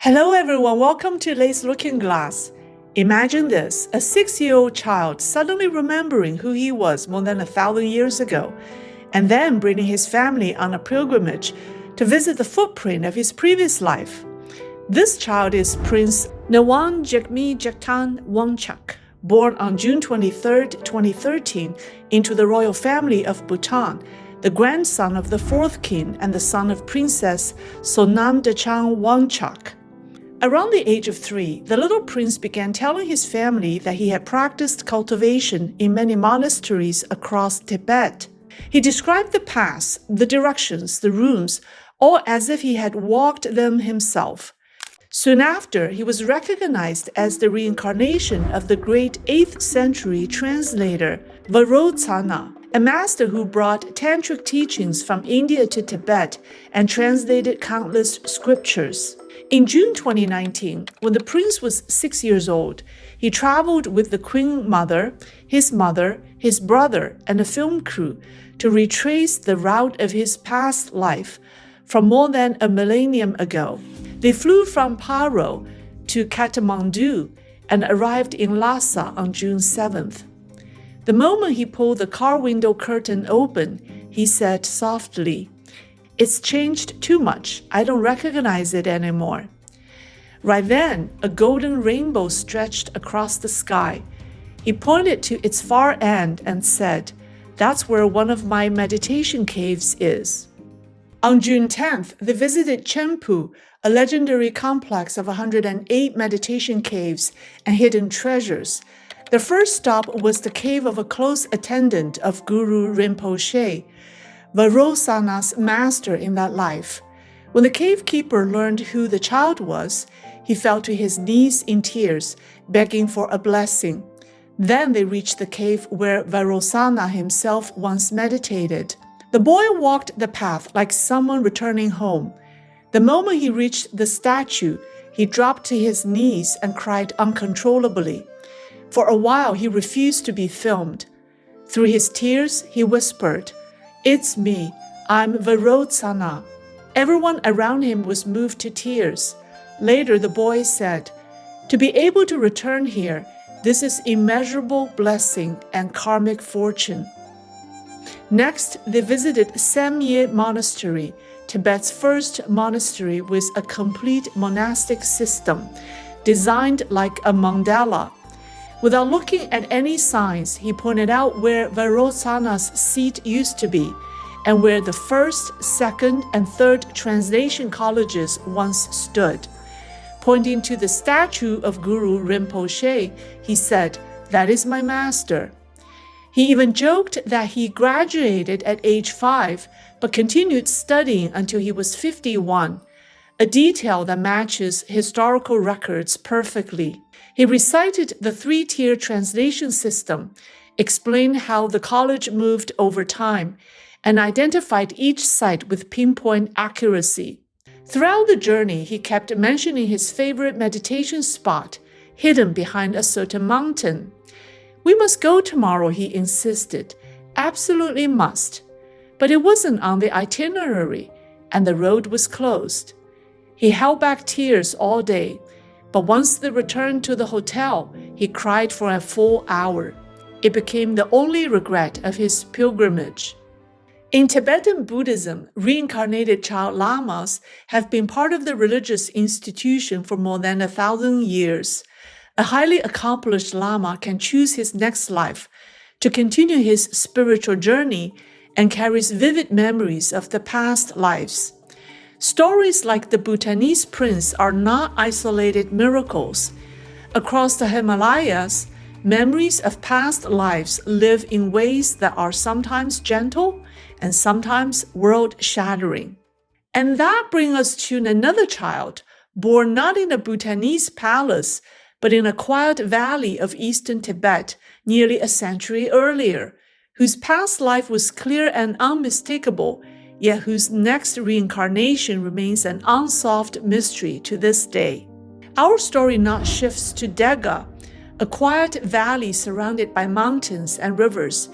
Hello everyone, welcome to Lace Looking Glass. Imagine this, a 6-year-old child suddenly remembering who he was more than 1,000 years ago, and then bringing his family on a pilgrimage to visit the footprint of his previous life. This child is Prince Nawang Jagme Jaktan Wangchuk, born on June 23, 2013, into the royal family of Bhutan, the grandson of the 4th king and the son of Princess Sonam Dechang Wangchuk. Around the age of 3, the little prince began telling his family that he had practiced cultivation in many monasteries across Tibet. He described the paths, the directions, the rooms, all as if he had walked them himself. Soon after, he was recognized as the reincarnation of the great 8th century translator Vairotsana, a master who brought tantric teachings from India to Tibet and translated countless scriptures. In June 2019, when the prince was 6 years old, he traveled with the queen mother, his brother, and a film crew to retrace the route of his past life from more than a millennium ago. They flew from Paro to Kathmandu and arrived in Lhasa on June 7th. The moment he pulled the car window curtain open, he said softly, "It's changed too much. I don't recognize it anymore." Right then, a golden rainbow stretched across the sky. He pointed to its far end and said, "That's where one of my meditation caves is." On June 10th, they visited Chempu, a legendary complex of 108 meditation caves and hidden treasures. The first stop was the cave of a close attendant of Guru Rinpoche, Vairotsana's master in that life. When the cave keeper learned who the child was, he fell to his knees in tears, begging for a blessing. Then they reached the cave where Vairotsana himself once meditated. The boy walked the path like someone returning home. The moment he reached the statue, he dropped to his knees and cried uncontrollably. For a while, he refused to be filmed. Through his tears, he whispered, "It's me. I'm Vairotsana." Everyone around him was moved to tears. Later, the boy said, "To be able to return here, this is immeasurable blessing and karmic fortune." Next, they visited Samye Monastery, Tibet's first monastery with a complete monastic system, designed like a mandala. Without looking at any signs, he pointed out where Vairotsana's seat used to be, and where the 1st, 2nd, and 3rd translation colleges once stood. Pointing to the statue of Guru Rinpoche, he said, "That is my master." He even joked that he graduated at age 5, but continued studying until he was 51, a detail that matches historical records perfectly. He recited the 3-tier translation system, explained how the college moved over time, and identified each site with pinpoint accuracy. Throughout the journey, he kept mentioning his favorite meditation spot, hidden behind a certain mountain. "We must go tomorrow," he insisted. "Absolutely must." But it wasn't on the itinerary, and the road was closed. He held back tears all day, but once they returned to the hotel, he cried for a full hour. It became the only regret of his pilgrimage. In Tibetan Buddhism, reincarnated child lamas have been part of the religious institution for more than 1,000 years. A highly accomplished lama can choose his next life to continue his spiritual journey and carries vivid memories of the past lives. Stories like the Bhutanese prince are not isolated miracles. Across the Himalayas, memories of past lives live in ways that are sometimes gentle and sometimes world-shattering. And that brings us to another child, born not in a Bhutanese palace, but in a quiet valley of eastern Tibet nearly a century earlier, whose past life was clear and unmistakable, yet whose next reincarnation remains an unsolved mystery to this day. Our story now shifts to Dega, a quiet valley surrounded by mountains and rivers,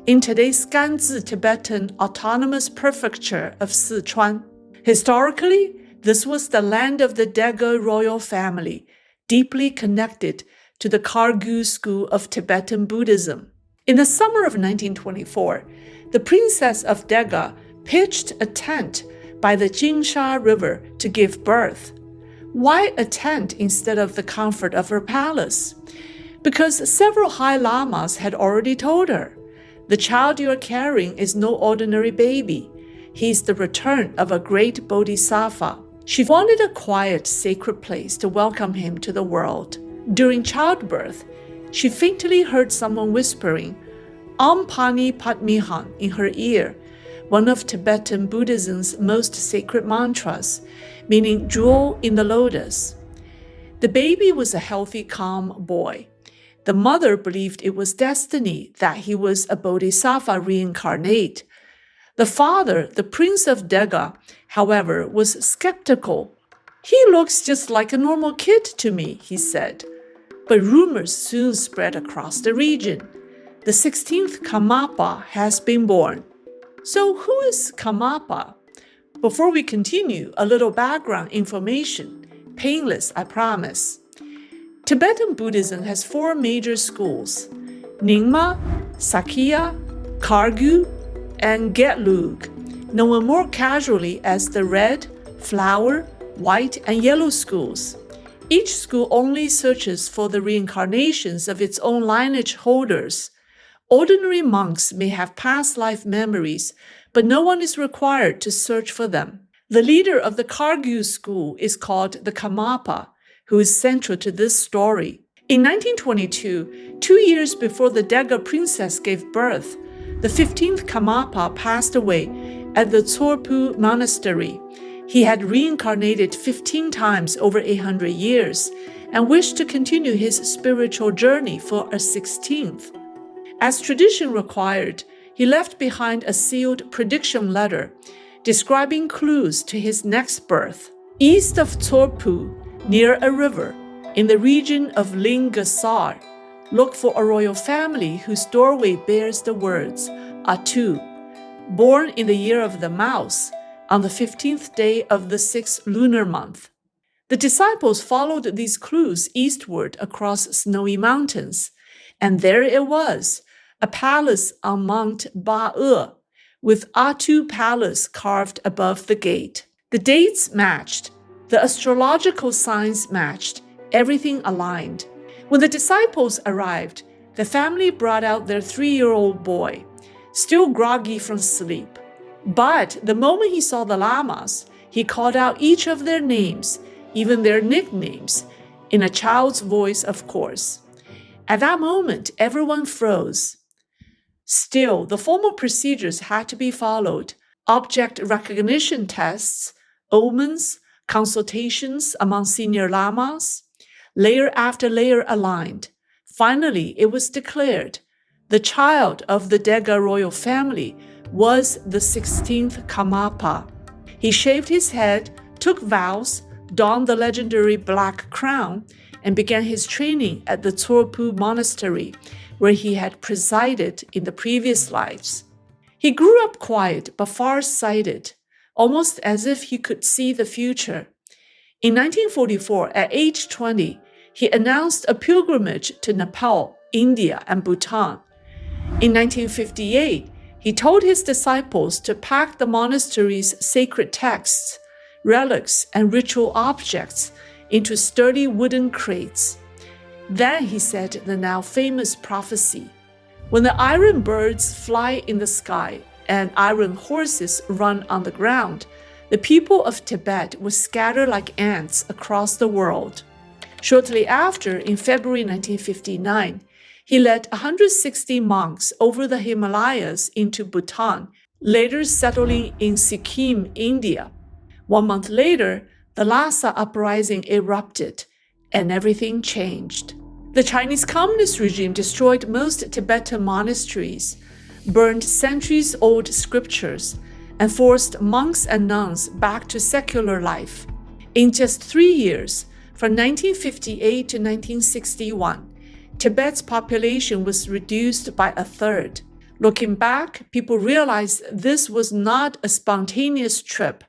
in today's Ganzi Tibetan Autonomous Prefecture of Sichuan. Historically, This was the land of the Dega royal family, deeply connected to the Kargu school of Tibetan Buddhism. In the summer of 1924, the princess of Dega pitched a tent by the Jingsha River to give birth. Why a tent instead of the comfort of her palace? Because several high lamas had already told her, "The child you are carrying is no ordinary baby. He is the return of a great bodhisattva." She wanted a quiet, sacred place to welcome him to the world. During childbirth, she faintly heard someone whispering, "Om Pani Padmihan," in her ear, one of Tibetan Buddhism's most sacred mantras, meaning jewel in the lotus. The baby was a healthy, calm boy. The mother believed it was destiny that he was a bodhisattva reincarnate. The father, the prince of Dega, however, was skeptical. "He looks just like a normal kid to me," he said. But rumors soon spread across the region. The 16th Karmapa has been born. So who is Karmapa? Before we continue, a little background information. Painless, I promise. Tibetan Buddhism has 4 major schools: Nyingma, Sakya, Kargu, and Getlug, known more casually as the red, flower, white, and yellow schools. Each school only searches for the reincarnations of its own lineage holders. Ordinary monks may have past life memories, but no one is required to search for them. The leader of the Kargu school is called the Karmapa, who is central to this story. In 1922, 2 years before the Dega princess gave birth, the 15th Karmapa passed away at the Tsorpu Monastery. He had reincarnated 15 times over 800 years and wished to continue his spiritual journey for a 16th. As tradition required, he left behind a sealed prediction letter describing clues to his next birth. East of Tsorpu, near a river, in the region of Lingasar, look for a royal family whose doorway bears the words, Atu, born in the year of the mouse, on the 15th day of the 6th lunar month. The disciples followed these clues eastward across snowy mountains, and there it was, a palace on Mount Ba-e, with Atu Palace carved above the gate. The dates matched, the astrological signs matched, everything aligned. When the disciples arrived, the family brought out their 3-year-old boy, still groggy from sleep. But the moment he saw the lamas, he called out each of their names, even their nicknames, in a child's voice, of course. At that moment, everyone froze. Still, the formal procedures had to be followed: object recognition tests, omens, consultations among senior lamas. Layer after layer aligned. Finally, it was declared the child of the Dega royal family was the 16th Karmapa. He shaved his head, took vows, donned the legendary black crown, and began his training at the Tsorpu Monastery, where he had presided in the previous lives. He grew up quiet but far-sighted, almost as if he could see the future. In 1944, at age 20, he announced a pilgrimage to Nepal, India, and Bhutan. In 1958, he told his disciples to pack the monastery's sacred texts, relics, and ritual objects into sturdy wooden crates. Then he said the now famous prophecy: "When the iron birds fly in the sky and iron horses run on the ground, the people of Tibet will scatter like ants across the world." Shortly after, in February 1959, he led 160 monks over the Himalayas into Bhutan, later settling in Sikkim, India. 1 month later, the Lhasa uprising erupted, and everything changed. The Chinese Communist regime destroyed most Tibetan monasteries, burned centuries-old scriptures, and forced monks and nuns back to secular life. In just 3 years, from 1958 to 1961, Tibet's population was reduced by a third. Looking back, people realized this was not a spontaneous trip.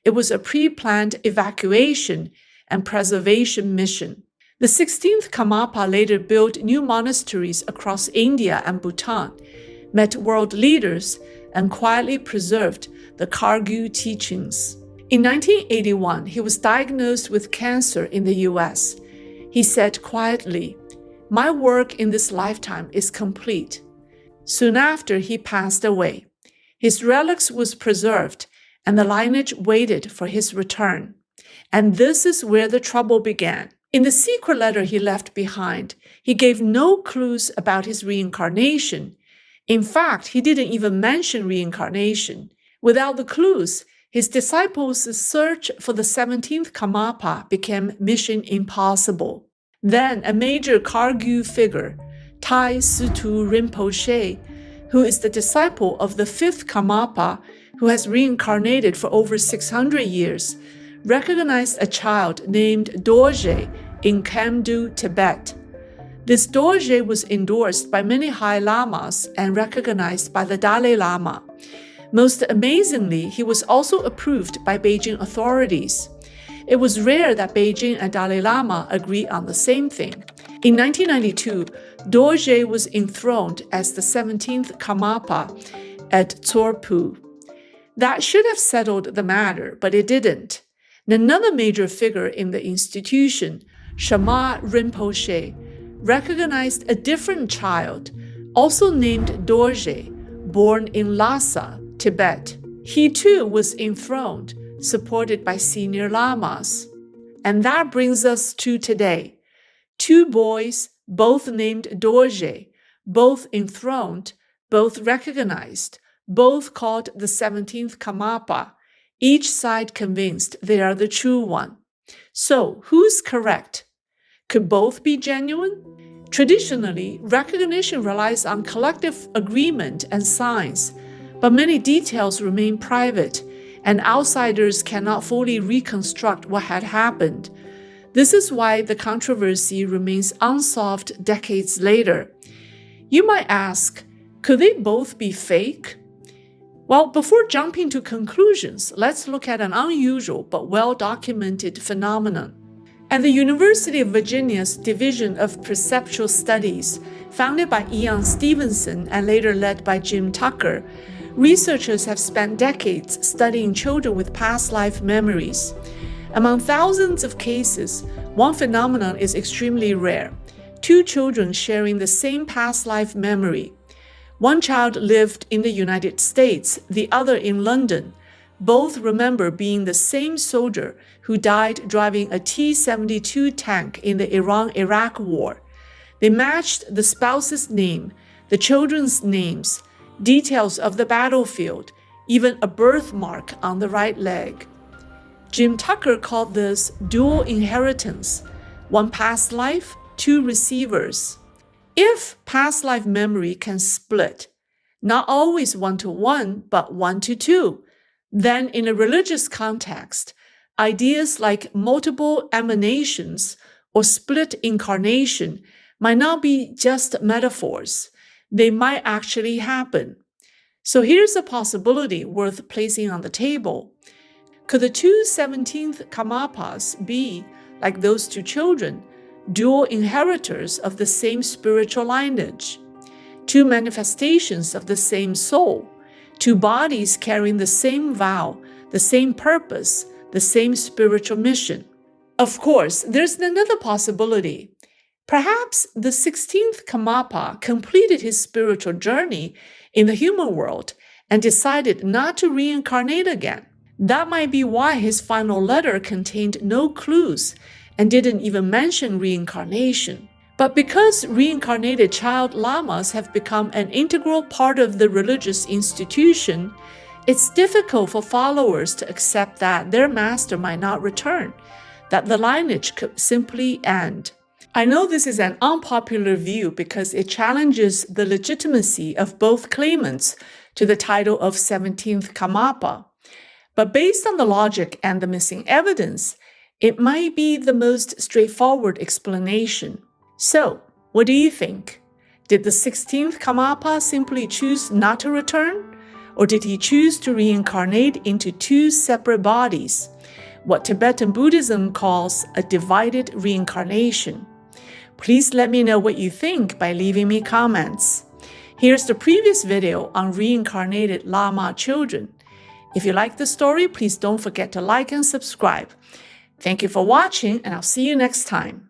It was a pre-planned evacuation and preservation mission. The 16th Karmapa later built new monasteries across India and Bhutan, met world leaders, and quietly preserved the Kargu teachings. In 1981, he was diagnosed with cancer in the US. He said quietly, "My work in this lifetime is complete." Soon after, he passed away. His relics was preserved, and the lineage waited for his return. And this is where the trouble began. In the secret letter he left behind, he gave no clues about his reincarnation. In fact, he didn't even mention reincarnation. Without the clues, his disciples' search for the 17th Karmapa became mission impossible. Then a major Kargu figure, Tai Sutu Rinpoche, who is the disciple of the 5th Karmapa, who has reincarnated for over 600 years, recognized a child named Dorje in Kamdu, Tibet. This Dorje was endorsed by many High Lamas and recognized by the Dalai Lama. Most amazingly, he was also approved by Beijing authorities. It was rare that Beijing and Dalai Lama agree on the same thing. In 1992, Dorje was enthroned as the 17th Karmapa at Tsorpu. That should have settled the matter, but it didn't. Another major figure in the institution, Samye Rinpoche, recognized a different child, also named Dorje, born in Lhasa, Tibet. He too was enthroned, supported by senior lamas. And that brings us to today. 2 boys, both named Dorje, both enthroned, both recognized, both called the 17th Karmapa, each side convinced they are the true one. So, who's correct? Could both be genuine? Traditionally, recognition relies on collective agreement and signs, but many details remain private, and outsiders cannot fully reconstruct what had happened. This is why the controversy remains unsolved decades later. You might ask, could they both be fake? Well, before jumping to conclusions, let's look at an unusual but well-documented phenomenon. At the University of Virginia's Division of Perceptual Studies, founded by Ian Stevenson and later led by Jim Tucker, researchers have spent decades studying children with past life memories. Among thousands of cases, one phenomenon is extremely rare: 2 children sharing the same past life memory. One child lived in the United States, the other in London. Both remember being the same soldier who died driving a T-72 tank in the Iran-Iraq War. They matched the spouse's name, the children's names, details of the battlefield, even a birthmark on the right leg. Jim Tucker called this dual inheritance: 1 past life, 2 receivers. If past life memory can split, not always 1-to-1, but 1-to-2, then in a religious context, ideas like multiple emanations or split incarnation might not be just metaphors. They might actually happen. So here's a possibility worth placing on the table. Could the 2 17th Karmapas be, like those 2 children, dual inheritors of the same spiritual lineage? 2 manifestations of the same soul, 2 bodies carrying the same vow, the same purpose, the same spiritual mission. Of course, there's another possibility. Perhaps the 16th Karmapa completed his spiritual journey in the human world and decided not to reincarnate again. That might be why his final letter contained no clues and didn't even mention reincarnation. But because reincarnated child lamas have become an integral part of the religious institution, it's difficult for followers to accept that their master might not return, that the lineage could simply end. I know this is an unpopular view because it challenges the legitimacy of both claimants to the title of 17th Karmapa. But based on the logic and the missing evidence, it might be the most straightforward explanation. So, what do you think? Did the 16th Karmapa simply choose not to return? Or did he choose to reincarnate into two separate bodies, what Tibetan Buddhism calls a divided reincarnation? Please let me know what you think by leaving me comments. Here's the previous video on reincarnated Lama children. If you like the story, please don't forget to like and subscribe. Thank you for watching, and I'll see you next time.